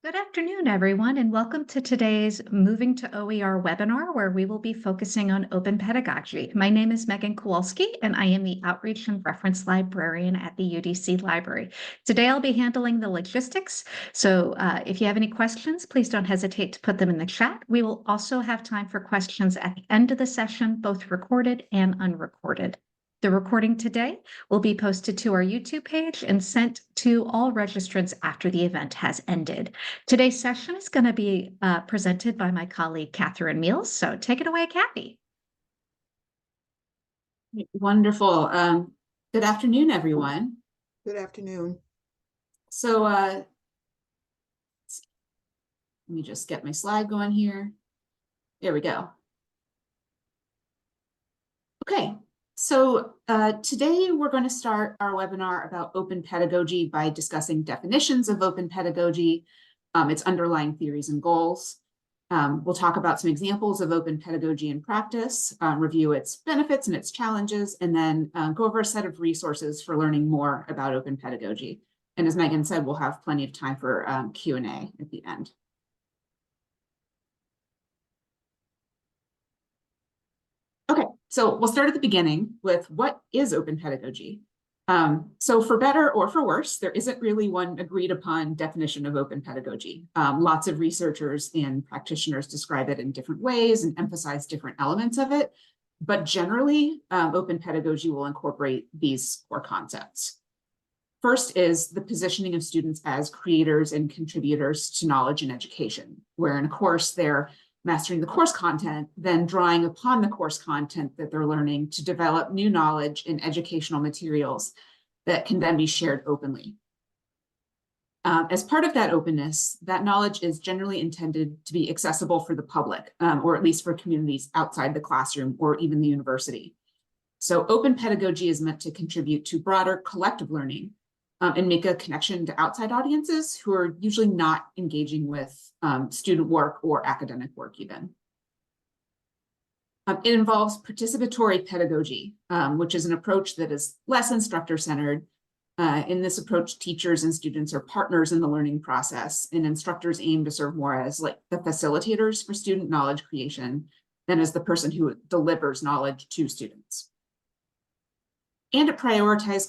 Good afternoon, everyone, and welcome to today's Moving to OER webinar, where we will be focusing on open pedagogy. My name is Megan Kowalski, and I am the Outreach and Reference Librarian at the UDC Library. Today, I'll be handling the logistics, so if you have any questions, please don't hesitate to put them in the chat. We will also have time for questions at the end of the session, both recorded and unrecorded. The recording today will be posted to our YouTube page and sent to all registrants after the event has ended. Today's session is going to be presented by my colleague, Catherine Meals. So take it away, Kathy. Wonderful. Good afternoon, everyone. Good afternoon. So let me just get my slide going here. There we go. Okay. So today we're going to start our webinar about open pedagogy by discussing definitions of open pedagogy, its underlying theories and goals. We'll talk about some examples of open pedagogy in practice, review its benefits and its challenges, and then go over a set of resources for learning more about open pedagogy. And as Megan said, we'll have plenty of time for Q&A at the end. Okay, so we'll start at the beginning with what is open pedagogy? So for better or for worse, there isn't really one agreed upon definition of open pedagogy. Lots of researchers and practitioners describe it in different ways and emphasize different elements of it. But generally, open pedagogy will incorporate these core concepts. First is the positioning of students as creators and contributors to knowledge and education, where in a course they're mastering the course content, then drawing upon the course content that they're learning to develop new knowledge and educational materials that can then be shared openly. As part of that openness, that knowledge is generally intended to be accessible for the public, or at least for communities outside the classroom or even the university. So open pedagogy is meant to contribute to broader collective learning and make a connection to outside audiences who are usually not engaging with student work or academic work even. It involves participatory pedagogy, which is an approach that is less instructor-centered. In this approach, teachers and students are partners in the learning process, and instructors aim to serve more as like the facilitators for student knowledge creation than as the person who delivers knowledge to students. And it prioritizes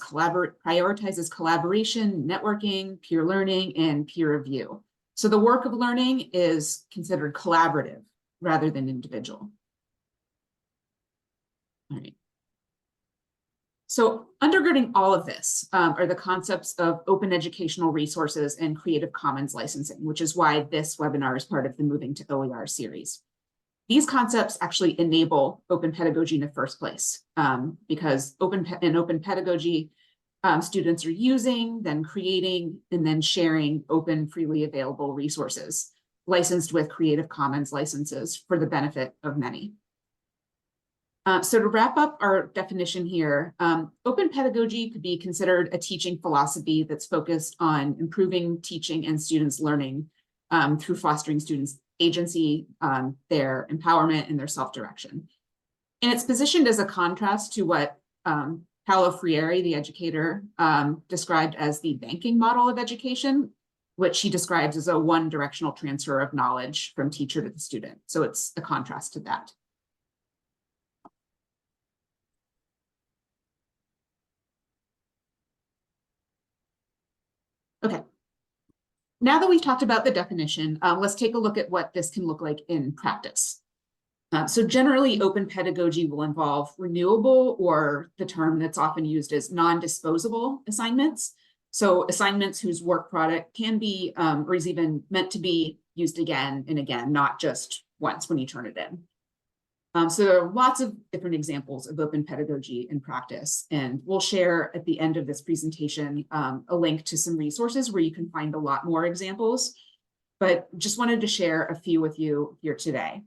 collaboration, networking, peer learning, and peer review. So the work of learning is considered collaborative rather than individual. All right. So undergirding all of this are the concepts of open educational resources and Creative Commons licensing, which is why this webinar is part of the Moving to OER series. These concepts actually enable open pedagogy in the first place, because in open pedagogy, students are using, then creating, and then sharing open, freely available resources, licensed with Creative Commons licenses for the benefit of many. So to wrap up our definition here, open pedagogy could be considered a teaching philosophy that's focused on improving teaching and students' learning through fostering students' agency, their empowerment, and their self-direction. And it's positioned as a contrast to what Paulo Freire, the educator, described as the banking model of education, which he describes as a one-directional transfer of knowledge from teacher to the student. So it's a contrast to that. Okay. Now that we've talked about the definition, let's take a look at what this can look like in practice. So generally, open pedagogy will involve renewable, or the term that's often used as non-disposable assignments. So assignments whose work product can be, or is even meant to be used again and again, not just once when you turn it in. So there are lots of different examples of open pedagogy in practice, and we'll share at the end of this presentation a link to some resources where you can find a lot more examples, but just wanted to share a few with you here today.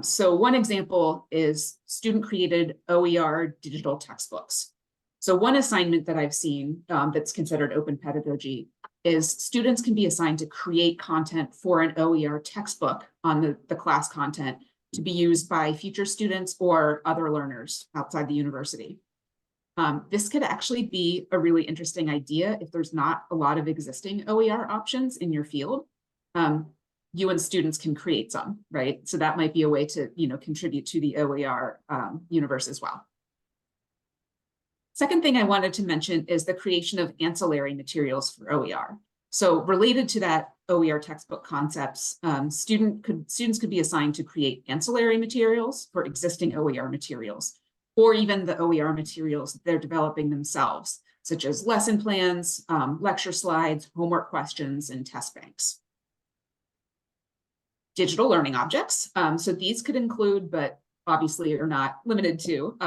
So one example is student-created OER digital textbooks. So one assignment that I've seen that's considered open pedagogy is students can be assigned to create content for an OER textbook on the class content to be used by future students or other learners outside the university. This could actually be a really interesting idea if there's not a lot of existing OER options in your field. You and students can create some, right? So that might be a way to, contribute to the OER universe as well. Second thing I wanted to mention is the creation of ancillary materials for OER. So related to that OER textbook concepts, students could be assigned to create ancillary materials for existing OER materials, or even the OER materials that they're developing themselves, such as lesson plans, lecture slides, homework questions, and test banks. Digital learning objects. So these could include, but obviously are not limited to,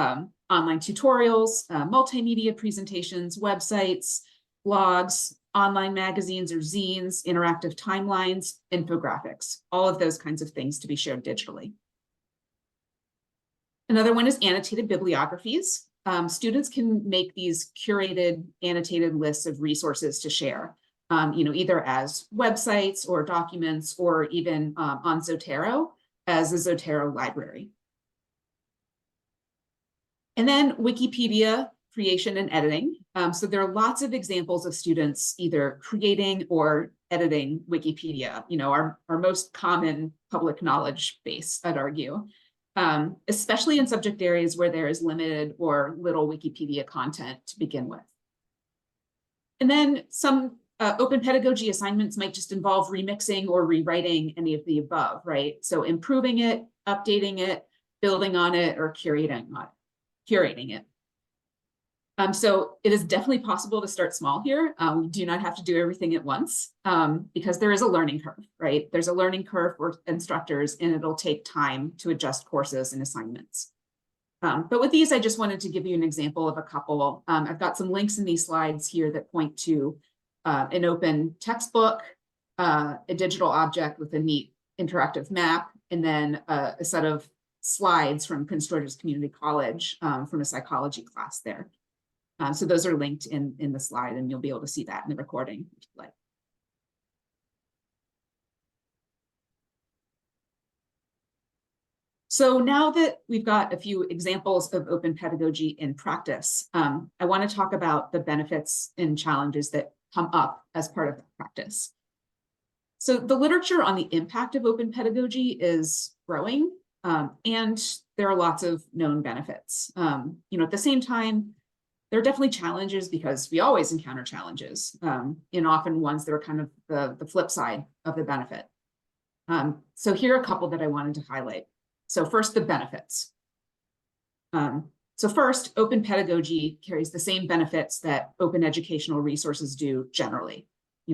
online tutorials, multimedia presentations, websites, blogs, online magazines or zines, interactive timelines, infographics, all of those kinds of things to be shared digitally. Another one is annotated bibliographies. Students can make these curated, annotated lists of resources to share, either as websites or documents, or even on Zotero as a Zotero library. And then Wikipedia creation and editing. So there are lots of examples of students either creating or editing Wikipedia, our most common public knowledge base, I'd argue, especially in subject areas where there is limited or little Wikipedia content to begin with. And then some open pedagogy assignments might just involve remixing or rewriting any of the above, right? So improving it, updating it, building on it, or curating it. So it is definitely possible to start small here. You do not have to do everything at once because there is a learning curve, right? There's a learning curve for instructors, and it'll take time to adjust courses and assignments. But with these, I just wanted to give you an example of a couple. I've got some links in these slides here that point to an open textbook, a digital object with a neat interactive map, and then a set of slides from Prince George's Community College from a psychology class there. So those are linked in the slide, and you'll be able to see that in the recording if you like. So now that we've got a few examples of open pedagogy in practice, I want to talk about the benefits and challenges that come up as part of that practice. So the literature on the impact of open pedagogy is growing, and there are lots of known benefits. At the same time, there are definitely challenges because we always encounter challenges, and often ones that are kind of the flip side of the benefit. So here are a couple that I wanted to highlight. So first, the benefits. So first, open pedagogy carries the same benefits that open educational resources do generally.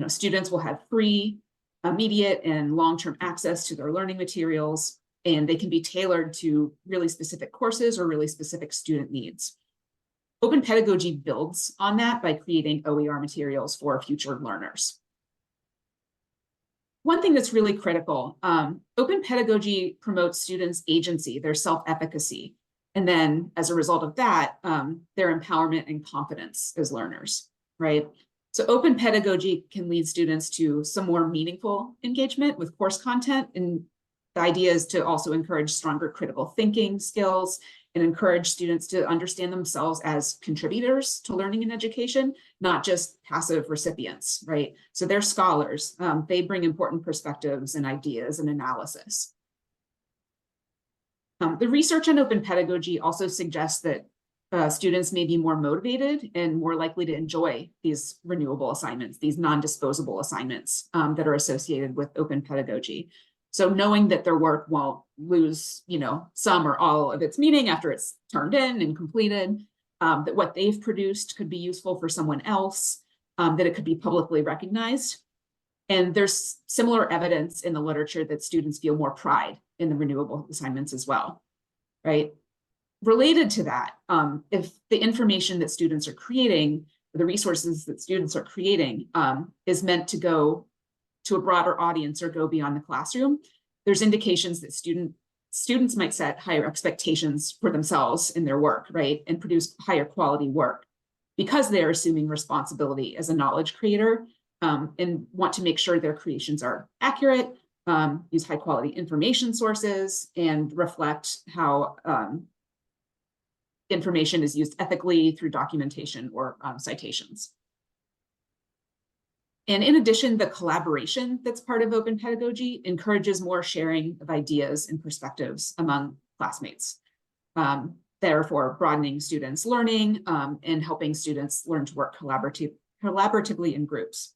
Students will have free, immediate, and long-term access to their learning materials, and they can be tailored to really specific courses or really specific student needs. Open pedagogy builds on that by creating OER materials for future learners. One thing that's really critical, open pedagogy promotes students' agency, their self-efficacy, and then as a result of that, their empowerment and confidence as learners, right? So open pedagogy can lead students to some more meaningful engagement with course content, and the idea is to also encourage stronger critical thinking skills and encourage students to understand themselves as contributors to learning and education, not just passive recipients, right? So they're scholars. They bring important perspectives and ideas and analysis. The research on open pedagogy also suggests that students may be more motivated and more likely to enjoy these renewable assignments, these non-disposable assignments that are associated with open pedagogy. So knowing that their work won't lose, some or all of its meaning after it's turned in and completed, that what they've produced could be useful for someone else, that it could be publicly recognized. And there's similar evidence in the literature that students feel more pride in the renewable assignments as well, right? Related to that, if the information that students are creating, the resources that students are creating is meant to go to a broader audience or go beyond the classroom, there's indications that students might set higher expectations for themselves in their work, right? And produce higher quality work because they're assuming responsibility as a knowledge creator and want to make sure their creations are accurate, use high quality information sources, and reflect how information is used ethically through documentation or citations. And in addition, the collaboration that's part of open pedagogy encourages more sharing of ideas and perspectives among classmates, therefore broadening students' learning and helping students learn to work collaboratively in groups.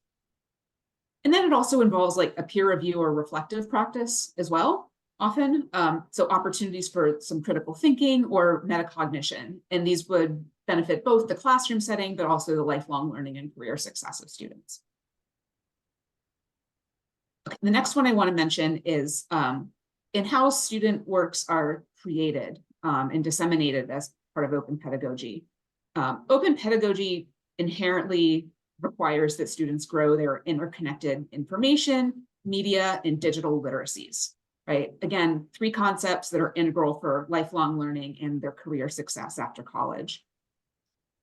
And then it also involves like a peer review or reflective practice as well, often. So opportunities for some critical thinking or metacognition. And these would benefit both the classroom setting, but also the lifelong learning and career success of students. The next one I want to mention is in how student works are created and disseminated as part of open pedagogy. Open pedagogy inherently requires that students grow their interconnected information, media, and digital literacies, right? Again, 3 concepts that are integral for lifelong learning and their career success after college.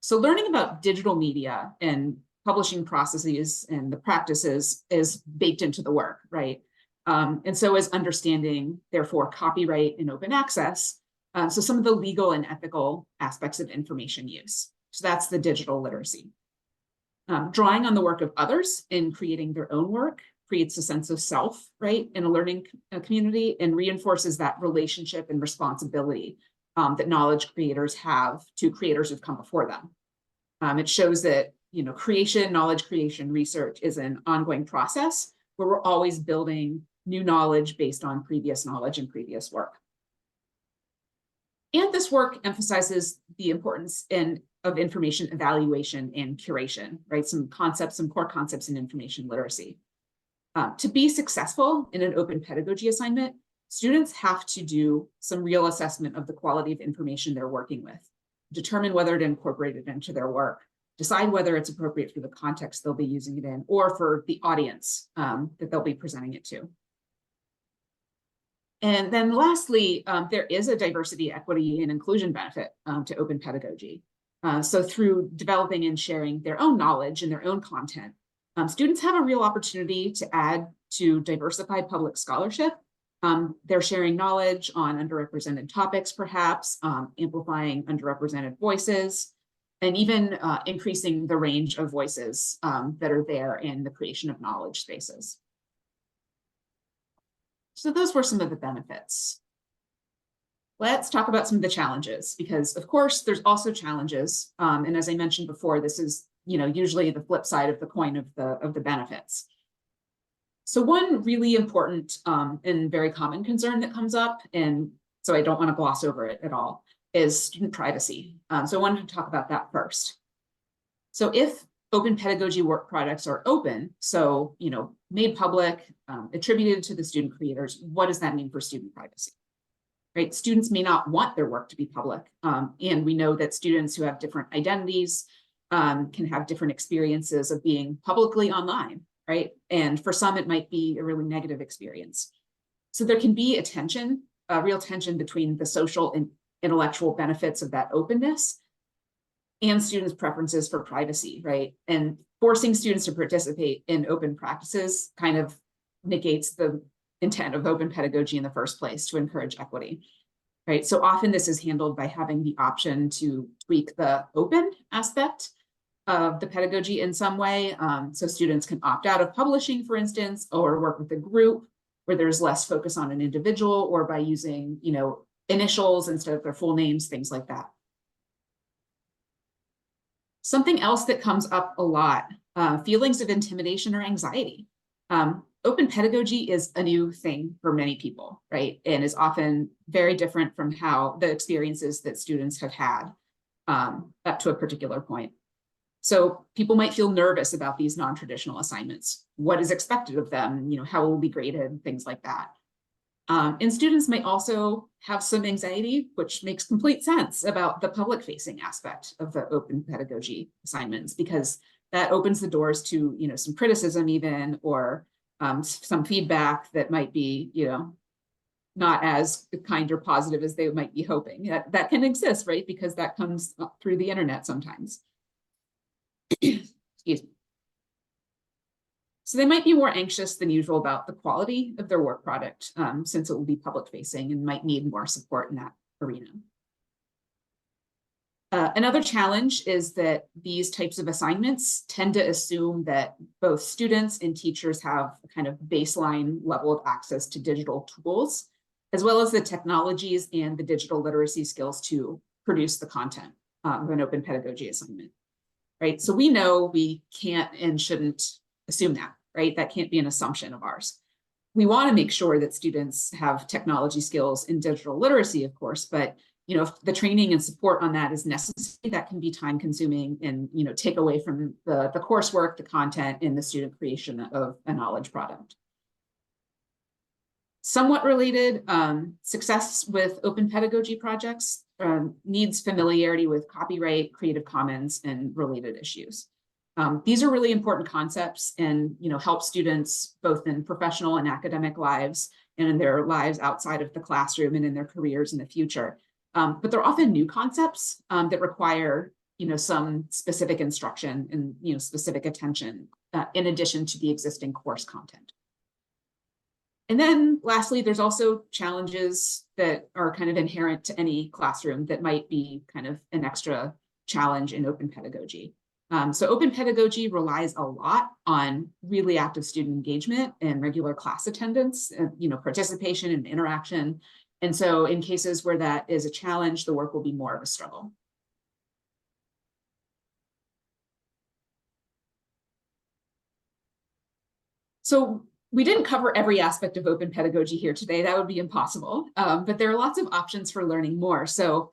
So learning about digital media and publishing processes and the practices is baked into the work, right? And so is understanding, therefore, copyright and open access. So some of the legal and ethical aspects of information use. So that's the digital literacy. Drawing on the work of others in creating their own work creates a sense of self, right, in a learning community, and reinforces that relationship and responsibility that knowledge creators have to creators who've come before them. It shows that knowledge creation research is an ongoing process where we're always building new knowledge based on previous knowledge and previous work. And this work emphasizes the importance of information evaluation and curation, right? Some core concepts in information literacy. To be successful in an open pedagogy assignment, students have to do some real assessment of the quality of information they're working with, determine whether to incorporate it into their work, decide whether it's appropriate for the context they'll be using it in or for the audience that they'll be presenting it to. And then lastly, there is a diversity, equity, and inclusion benefit to open pedagogy. So through developing and sharing their own knowledge and their own content, students have a real opportunity to add to diversified public scholarship. They're sharing knowledge on underrepresented topics, perhaps, amplifying underrepresented voices, and even increasing the range of voices that are there in the creation of knowledge spaces. So those were some of the benefits. Let's talk about some of the challenges, because of course there's also challenges. And as I mentioned before, this is usually the flip side of the coin of the benefits. So one really important and very common concern that comes up, and so I don't want to gloss over it at all, is student privacy. So I wanted to talk about that first. So if open pedagogy work products are open, so made public, attributed to the student creators, what does that mean for student privacy? Right? Students may not want their work to be public, and we know that students who have different identities can have different experiences of being publicly online, right? And for some, it might be a really negative experience. So there can be a real tension between the social and intellectual benefits of that openness and students' preferences for privacy, right? And forcing students to participate in open practices kind of negates the intent of open pedagogy in the first place, to encourage equity, right? So often this is handled by having the option to tweak the open aspect of the pedagogy in some way. So students can opt out of publishing, for instance, or work with a group where there's less focus on an individual, or by using, initials instead of their full names, things like that. Something else that comes up a lot, feelings of intimidation or anxiety. Open pedagogy is a new thing for many people, right? And is often very different from how the experiences that students have had up to a particular point. So people might feel nervous about these non-traditional assignments. What is expected of them? How will be graded? Things like that. And students might also have some anxiety, which makes complete sense, about the public-facing aspect of the open pedagogy assignments, because that opens the doors to some criticism even, or some feedback that might be not as kind or positive as they might be hoping. That can exist, right? Because that comes through the internet sometimes. Excuse me. So they might be more anxious than usual about the quality of their work product, since it will be public facing and might need more support in that arena. Another challenge is that these types of assignments tend to assume that both students and teachers have a kind of baseline level of access to digital tools, as well as the technologies and the digital literacy skills to produce the content of an open pedagogy assignment, right? So we know we can't and shouldn't assume that, right? That can't be an assumption of ours. We want to make sure that students have technology skills and digital literacy, of course, but if the training and support on that is necessary, that can be time consuming and take away from the coursework, the content, and the student creation of a knowledge product. Somewhat related, success with open pedagogy projects needs familiarity with copyright, Creative Commons, and related issues. These are really important concepts and help students both in professional and academic lives and in their lives outside of the classroom and in their careers in the future. But they're often new concepts that require some specific instruction and specific attention in addition to the existing course content. And then lastly, there's also challenges that are kind of inherent to any classroom that might be kind of an extra challenge in open pedagogy. So open pedagogy relies a lot on really active student engagement and regular class attendance, participation and interaction. And so in cases where that is a challenge, the work will be more of a struggle. So we didn't cover every aspect of open pedagogy here today. That would be impossible, but there are lots of options for learning more. So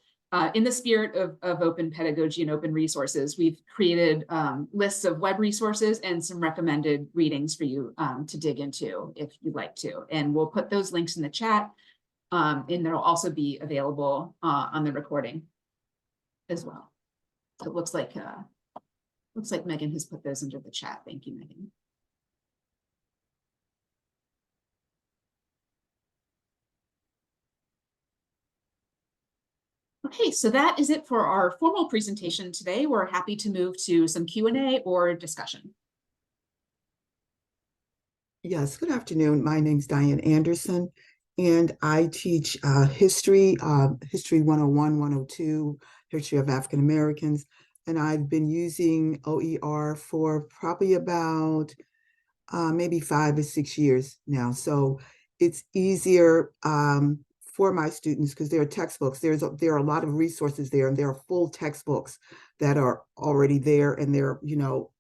in the spirit of open pedagogy and open resources, we've created lists of web resources and some recommended readings for you to dig into if you'd like to. And we'll put those links in the chat. And they'll also be available on the recording as well. So it looks like Megan has put those into the chat. Thank you, Megan. Okay, so that is it for our formal presentation today. We're happy to move to some Q&A or discussion. Yes, good afternoon. My name's Diane Anderson, and I teach history 101, 102, history of African Americans. And I've been using OER for probably about maybe 5 or 6 years now. So it's easier for my students because there are textbooks. There are a lot of resources there, and there are full textbooks that are already there. And they're,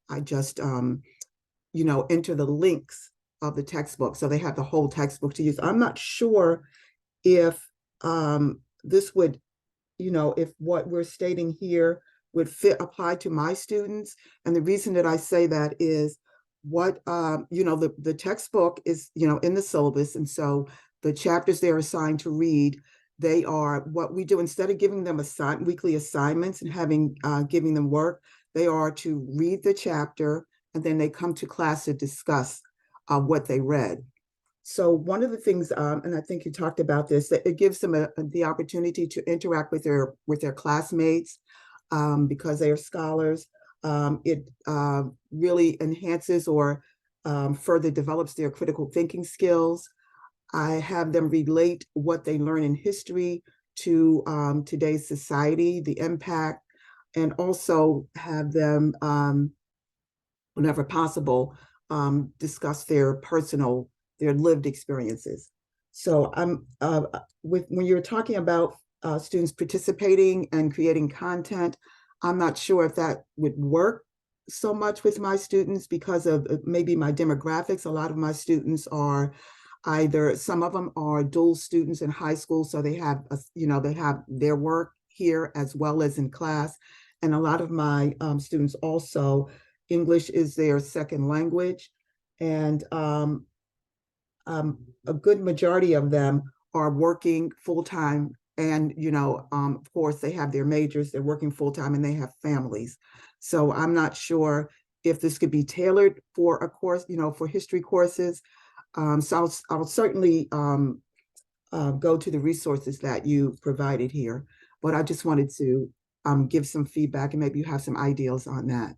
I just, enter the links of the textbook. So they have the whole textbook to use. I'm not sure if this would, if what we're stating here would apply to my students. And the reason that I say that is what, the textbook is, in the syllabus. And so the chapters they're assigned to read, they are what we do. Instead of giving them weekly assignments and giving them work, they are to read the chapter, and then they come to class to discuss what they read. So one of the things, and I think you talked about this, that it gives them the opportunity to interact with their classmates because they are scholars. It really enhances or further develops their critical thinking skills. I have them relate what they learn in history to today's society, the impact, and also have them, whenever possible, discuss their lived experiences. So when you're talking about students participating and creating content, I'm not sure if that would work so much with my students because of maybe my demographics. A lot of my students are some of them are dual students in high school, so they have they have their work here as well as in class. And a lot of my students also, English is their second language, and a good majority of them are working full-time. And of course, they have their majors, they're working full-time, and they have families. So I'm not sure if this could be tailored for a course, for history courses. So I'll certainly go to the resources that you provided here, but I just wanted to give some feedback, and maybe you have some ideas on that.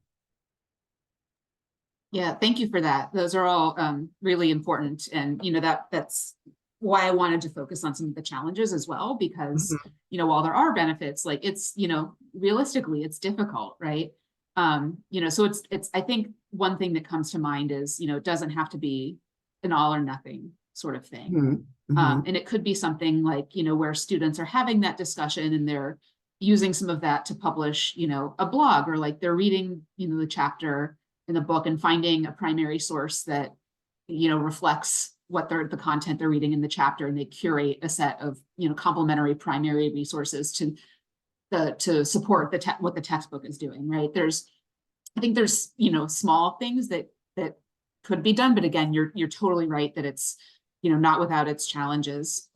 Yeah, thank you for that. Those are all really important, and that's why I wanted to focus on some of the challenges as well, because, Mhm. while there are benefits, like it's, realistically, it's difficult, right? So I think one thing that comes to mind is, it doesn't have to be an all or nothing sort of thing. Mhm. Mhm. And it could be something like, where students are having that discussion and they're using some of that to publish, a blog, or like they're reading, the chapter in the book and finding a primary source that, reflects what the content they're reading in the chapter, and they curate a set of, complementary primary resources to support what the textbook is doing, right? I think there's, small things that could be done, but again, you're totally right that it's, not without its challenges.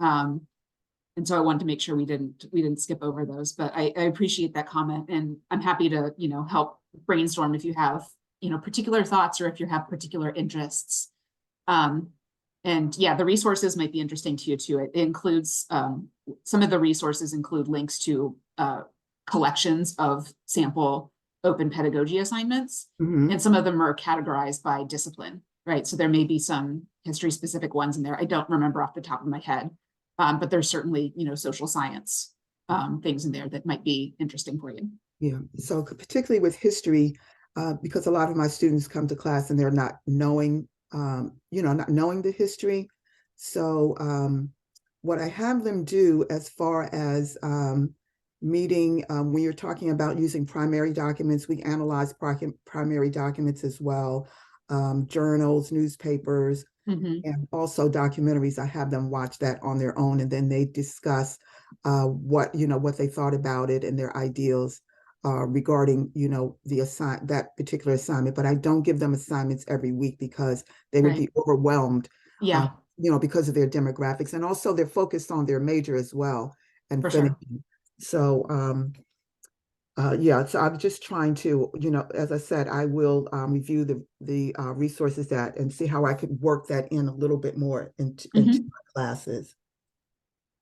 And so I wanted to make sure we didn't skip over those, but I appreciate that comment, and I'm happy to, help brainstorm if you have, particular thoughts, or if you have particular interests. And yeah, the resources might be interesting to you too. It includes, some of the resources include links to collections of sample open pedagogy assignments, Mhm. and some of them are categorized by discipline, right? So there may be some history specific ones in there. I don't remember off the top of my head, but there's certainly, social science things in there that might be interesting for you. Yeah. So particularly with history, because a lot of my students come to class and they're not knowing the history. So what I have them do as far as meeting, when you're talking about using primary documents, we analyze primary documents as well, journals, newspapers, Mm-hmm. and also documentaries. I have them watch that on their own, and then they discuss what they thought about it and their ideals regarding that particular assignment. But I don't give them assignments every week because they would Right. be overwhelmed, uh, Yeah, because of their demographics, and also they're focused on their major as well and for sure. finishing. So yeah, so I'm just trying to, as I said, I will review the resources that and see how I could work that in a little bit more into Mm-hmm. my classes.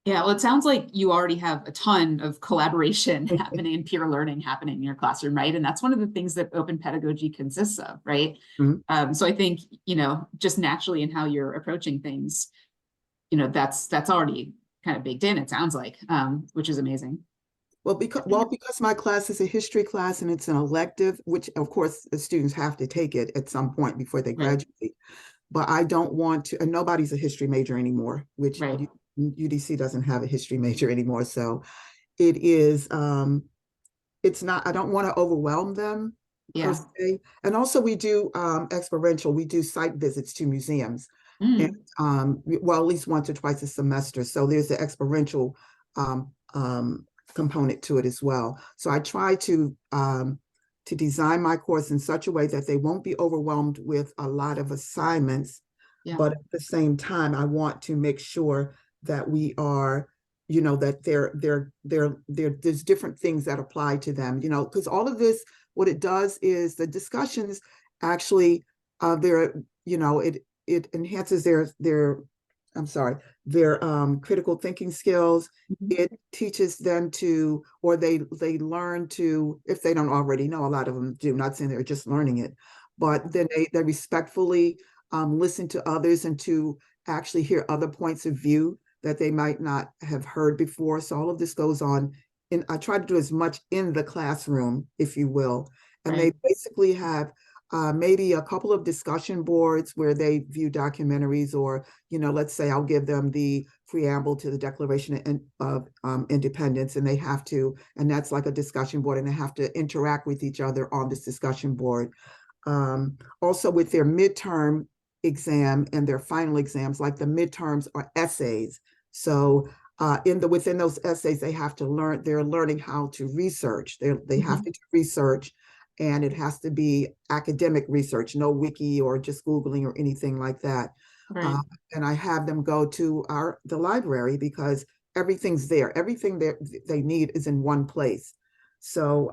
Yeah, well, it sounds like you already have a ton of collaboration happening and peer learning happening in your classroom, right? And that's one of the things that open pedagogy consists of, right? Mhm. So I think, just naturally in how you're approaching things, that's already kind of baked in, it sounds like, which is amazing. Because my class is a history class and it's an elective, which of course the students have to take it at some point before they Right, graduate. But I don't want to, and nobody's a history major anymore, which right. UDC doesn't have a history major anymore. So it is, it's not, I don't want to overwhelm them per Yeah. se. And also we do experiential, we do site visits to museums. And Mm, well, at least once or twice a semester. So there's the experiential um, component to it as well. So I try to design my course in such a way that they won't be overwhelmed with a lot of assignments, yeah, but at the same time, I want to make sure that we are, that there's different things that apply to them, because all of this, what it does is the discussions actually, it enhances I'm sorry, their critical thinking skills. mhm, It teaches them to, or they learn to, if they don't already know, a lot of them do, not saying they're just learning it, but then they respectfully listen to others and to actually hear other points of view that they might not have heard before. So all of this goes on. And I try to do as much in the classroom, if you will. And they right. basically have maybe a couple of discussion boards where they view documentaries, or, let's say I'll give them the preamble to the Declaration of Independence, and and that's like a discussion board, and they have to interact with each other on this discussion board. Also with their midterm exam and their final exams, like the midterms are essays. So within those essays, they're learning how to research. They have Mhm, to do research, and it has to be academic research, no wiki or just Googling or anything like that. right. Uh, and I have them go to the library because everything's there. Everything they need is in one place. So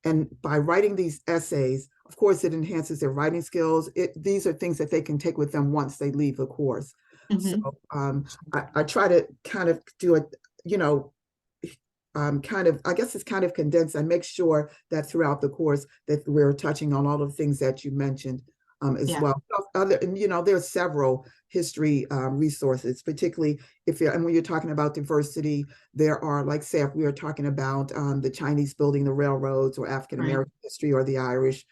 and by writing these essays, of course, it enhances their writing skills. These are things that they can take with them once they leave the course. So Mhm, I try to kind of do it, you know, I guess it's kind of condensed. I make sure that throughout the course that we're touching on all of the things that you mentioned. as Yeah. well. Other, and there are several history resources, particularly if you're, and when you're talking about diversity, there are, like, say, if we are talking about the Chinese building the railroads, or African Right. American history, or the Irish.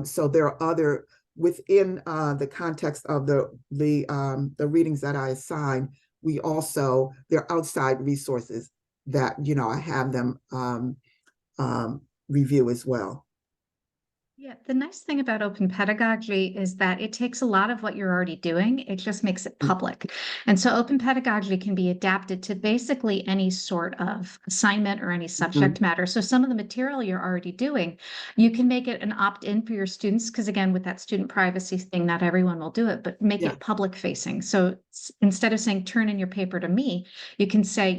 So there are other, within the context of the readings that I assign, we also, there are outside resources that I have them review as well. Yeah, the nice thing about open pedagogy is that it takes a lot of what you're already doing, it just makes it public. And so open pedagogy can be adapted to basically any sort of assignment or any subject matter. So some of the material you're already doing, you can make it an opt-in for your students, because again, with that student privacy thing, not everyone will do it, but make Yeah. it public facing. So instead of saying, turn in your paper to me, you can say,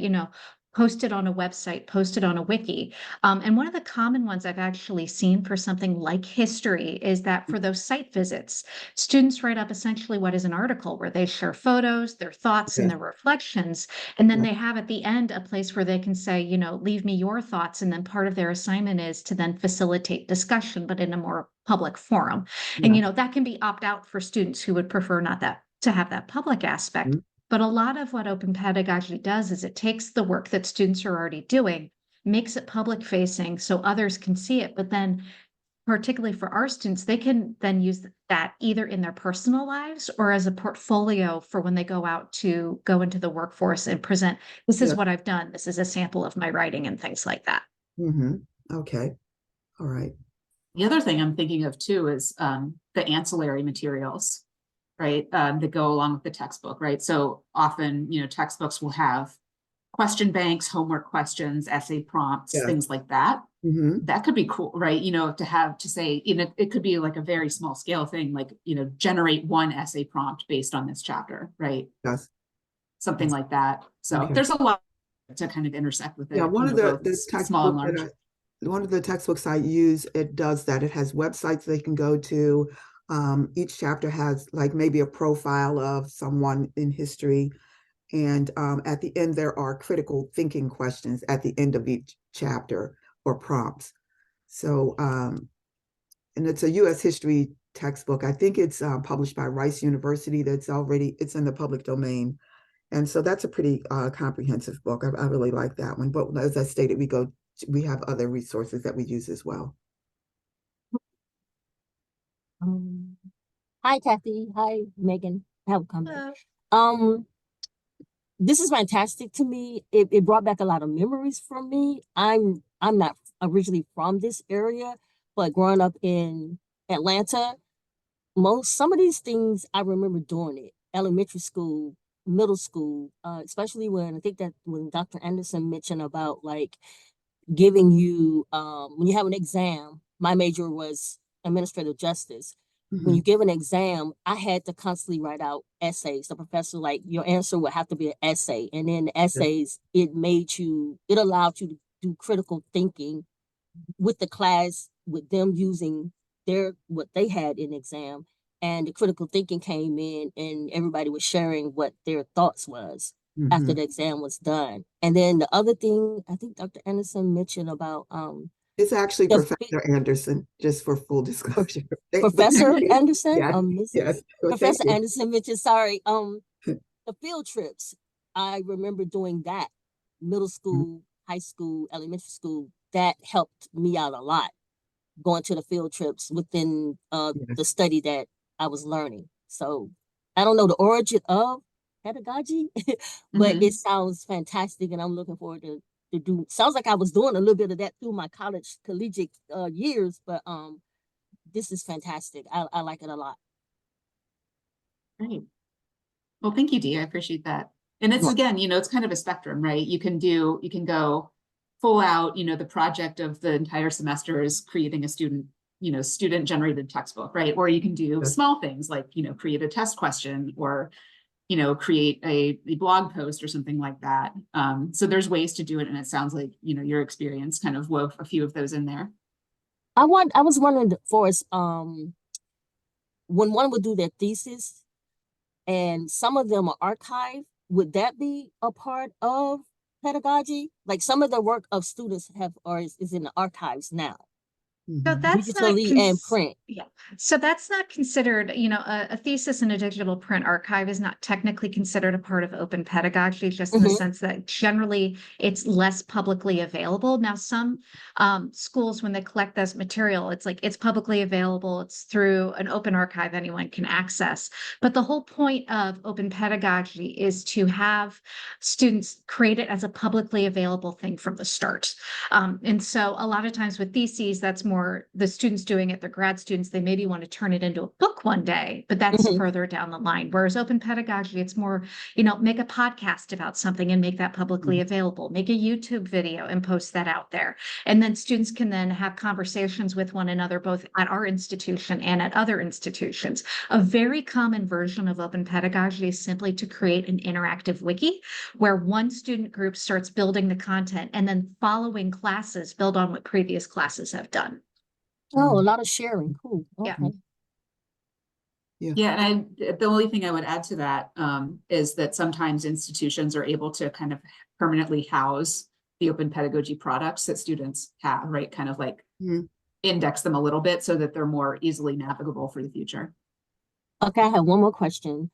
post it on a website, post it on a wiki. And one of the common ones I've actually seen for something like history is that for those site visits, students write up essentially what is an article where they share photos, their thoughts, and Yes. their reflections. And then Yes. they have at the end a place where they can say, leave me your thoughts. And then part of their assignment is to then facilitate discussion, but in a more public forum. And, Yeah. that can be opt out for students who would prefer not that to have that public aspect. Mhm. But a lot of what open pedagogy does is it takes the work that students are already doing, makes it public facing so others can see it. But then, particularly for our students, they can then use that either in their personal lives or as a portfolio for when they go into the workforce and present, this is Yeah. what I've done. This is a sample of my writing and things like that. Okay. All right. The other thing I'm thinking of too is the ancillary materials, right? That go along with the textbook, right? So often, textbooks will have question banks, homework questions, essay prompts, Yeah. things like that. Mm-hmm. That could be cool, right? To say, it could be like a very small scale thing, like, generate one essay prompt based on this chapter, right? Yes. Something like that. So Okay. there's a lot to kind of intersect with Yeah. it, One of the both small and large. one of the textbooks I use, it does that. It has websites they can go to. Each chapter has, like, maybe a profile of someone in history. And at the end, there are critical thinking questions at the end of each chapter, or prompts. So, and it's a U.S. history textbook. I think it's published by Rice University. It's in the public domain. And so that's a pretty comprehensive book. I really like that one. But as I stated, we have other resources that we use as well. Hi, Kathy. Hi, Megan. I have a comment. Hello. This is fantastic to me. It brought back a lot of memories for me. I'm not originally from this area, but growing up in Atlanta, some of these things I remember doing it. Elementary school, middle school, especially when Dr. Anderson mentioned about, like, giving you when you have an exam. My major was administrative justice. When you give an exam, I had to constantly write out essays. The professor, like, your answer would have to be an essay. And then the essays, it allowed you to do critical thinking with the class, with them using what they had in exam. And the critical thinking came in, and everybody was sharing what their thoughts was after the exam was done. And then the other thing, I think Dr. Anderson mentioned about It's actually Professor Anderson, just for full disclosure. Professor Anderson, Yes, Mrs. yes. Well, Professor Anderson mentioned, sorry, the field trips. I remember doing that, middle school, high school, elementary school. That helped me out a lot, going to the field trips within the study that I was learning. So I don't know the origin of pedagogy, but it sounds fantastic, and I'm looking forward to do. Sounds like I was doing a little bit of that through my collegiate years, but this is fantastic. I like it a lot. Great. Well, thank you, Dee. I appreciate that. And it's, again, it's kind of a spectrum, right? You can go full out, the project of the entire semester is creating a student generated textbook, right? Or you can do small things like, create a test question, or, create a blog post or something like that. So there's ways to do it. And it sounds like, your experience kind of wove a few of those in there. I was wondering, Forrest, when one would do their thesis and some of them are archived, would that be a part of pedagogy? Like, some of the work of students is in the archives now. So Mhm. that's not digitally and print. yeah. So that's not considered, a thesis in a digital print archive is not technically considered a part of open pedagogy, just in the Mhm. sense that generally it's less publicly available. Now, some schools, when they collect this material, it's like it's publicly available, it's through an open archive anyone can access. But the whole point of open pedagogy is to have students create it as a publicly available thing from the start. And so a lot of times with theses, that's more the students doing it, the grad students, they maybe want to turn it into a book one day, but that's Mhm. further down the line. Whereas open pedagogy, it's more, make a podcast about something and make that publicly Mhm. available, make a YouTube video and post that out there. And then students can then have conversations with one another, both at our institution and at other institutions. A very common version of open pedagogy is simply to create an interactive wiki where one student group starts building the content and then following classes build on what previous classes have done. Oh, a lot of sharing. Cool. Yeah. Okay. Yeah, and the only thing I would add to that is that sometimes institutions are able to kind of permanently house the open pedagogy products that students have, right? Kind of like Mhm. index them a little bit so that they're more easily navigable for the future. Okay, I have one more question.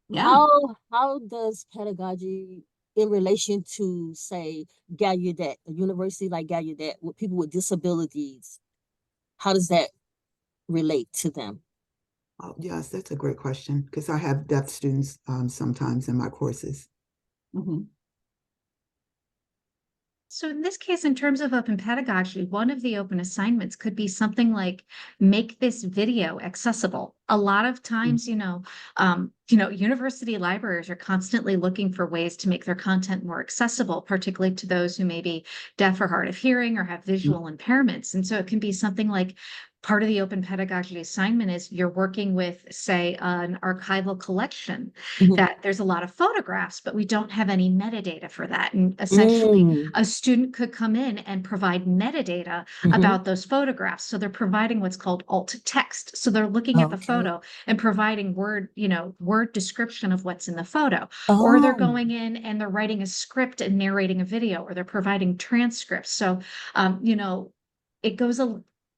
Yeah. How does pedagogy in relation to, say, Gallaudet, a university like Gallaudet, with people with disabilities, how does that relate to them? Oh, yes, that's a great question because I have deaf students sometimes in my courses. Mhm. So in this case, in terms of open pedagogy, one of the open assignments could be something like make this video accessible. A lot of times, university libraries are constantly looking for ways to make their content more accessible, particularly to those who may be deaf or hard of hearing or have visual impairments. And so it can be something like part of the open pedagogy assignment is you're working with, say, an archival collection Mhm. that there's a lot of photographs, but we don't have any metadata for that. And essentially, Mm. a student could come in and provide metadata Mhm. about those photographs. So they're providing what's called alt text. So they're looking at the Okay. photo and providing word description of what's in the photo. Or they're Oh. going in and they're writing a script and narrating a video, or they're providing transcripts. So, it goes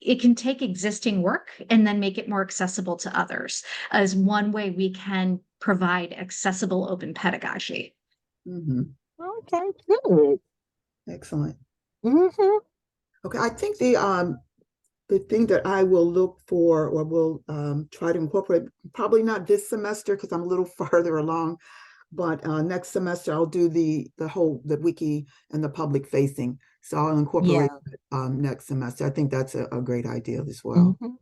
it can take existing work and then make it more accessible to others as one way we can provide accessible open pedagogy. Mhm. Okay, good. Excellent. Mm-hmm. Okay, I think the thing that I will look for or will try to incorporate, probably not this semester because I'm a little farther along, but next semester I'll do the wiki and the public facing. So I'll incorporate Yeah. it, next semester. I think that's a great idea as well. Mm-hmm.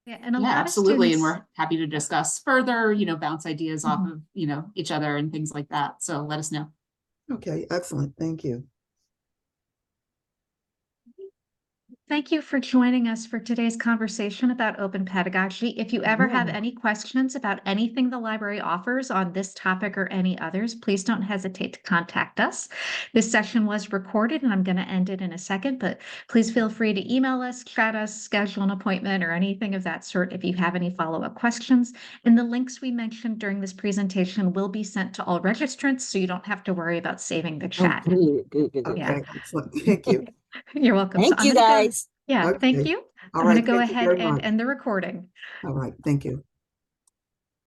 Yeah, and a Yeah, lot of absolutely. And students, we're happy to discuss further, bounce ideas off Mhm. of, each other and things like that. So let us know. Okay, excellent. Thank you. Thank you for joining us for today's conversation about open pedagogy. If you ever have Yeah. any questions about anything the library offers on this topic or any others, please don't hesitate to contact us. This session was recorded and I'm going to end it in a second, but please feel free to email us, chat us, schedule an appointment, or anything of that sort if you have any follow-up questions. And the links we mentioned during this presentation will be sent to all registrants, so you don't have to worry about saving the Oh, chat. good. Yeah. Okay, excellent. Thank you. You're welcome. So Thank I'm you, going to go. guys. Yeah, thank Okay. you. All I'm going right. to go Thank you ahead very and much. end the recording. All right. Thank you.